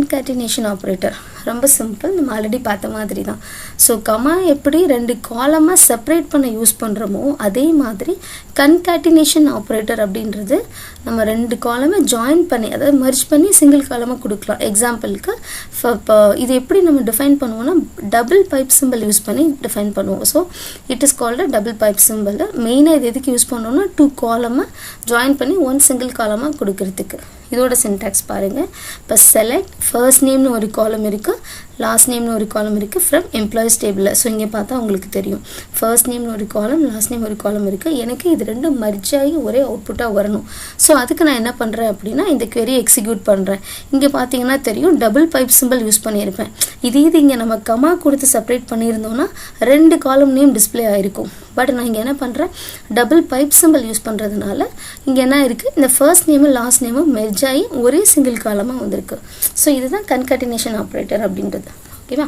concatenation operator ரொம்ப simple நம்ம already பார்த்த மாதிரி தான் ஸோ கமா எப்படி ரெண்டு காலமாக செப்பரேட் பண்ண யூஸ் பண்ணுறோமோ அதே மாதிரி கன்காட்டினேஷன் ஆப்ரேட்டர் அப்படின்றது நம்ம ரெண்டு காலமை ஜாயின் பண்ணி அதாவது மர்ஜ் பண்ணி சிங்கிள் காலமாக கொடுக்கலாம் எக்ஸாம்பிளுக்கு இப்போ இது எப்படி நம்ம டிஃபைன் பண்ணுவோம்னா டபுள் பைப் சிம்பிள் யூஸ் பண்ணி டிஃபைன் பண்ணுவோம் so it is called double pipe simple மெயினாக இது எதுக்கு யூஸ் பண்ணோம்னா டூ காலமாக ஜாயின் பண்ணி ஒன் சிங்கிள் காலமாக கொடுக்கறதுக்கு இதோட சின்டாக்ஸ் பாருங்கள் இப்போ செலக்ட் ஃபர்ஸ்ட் நேம்னு ஒரு காலம் இருக்குது லாஸ்ட் நேம்னு ஒரு காலம் இருக்குது ஃப்ரம் எம்ப்ளாயிஸ் டேபிளில் ஸோ இங்கே பார்த்தா உங்களுக்கு தெரியும் ஃபர்ஸ்ட் நேம்னு ஒரு காலம் லாஸ்ட் நேம் ஒரு காலம் இருக்குது எனக்கு இது ரெண்டும் மர்ஜ் ஆகி ஒரே அவுட்புட்டாக வரணும் ஸோ அதுக்கு நான் என்ன பண்ணுறேன் அப்படின்னா இந்த query எக்ஸிக்யூட் பண்ணுறேன் இங்கே பார்த்தீங்கன்னா தெரியும் டபுள் பைப் சிம்பிள் யூஸ் பண்ணியிருப்பேன் இது இங்கே நம்ம கமா கொடுத்து செப்பரேட் பண்ணியிருந்தோம்னா ரெண்டு காலம் நேம் டிஸ்பிளே ஆகிருக்கும் பட் நான் இங்கே என்ன பண்ணுறேன் டபுள் பைப் சிம்பிள் யூஸ் பண்ணுறதுனால இங்கே என்ன இருக்குது இந்த ஃபர்ஸ்ட் நேமும் லாஸ்ட் நேமும் மெர்ஜ் ஆகி ஒரே சிங்கிள் காலமாக வந்திருக்கு ஸோ இதுதான் கன்காட்டினேஷன் ஆப்ரேட்டர் அப்படின்றது ஓகேவா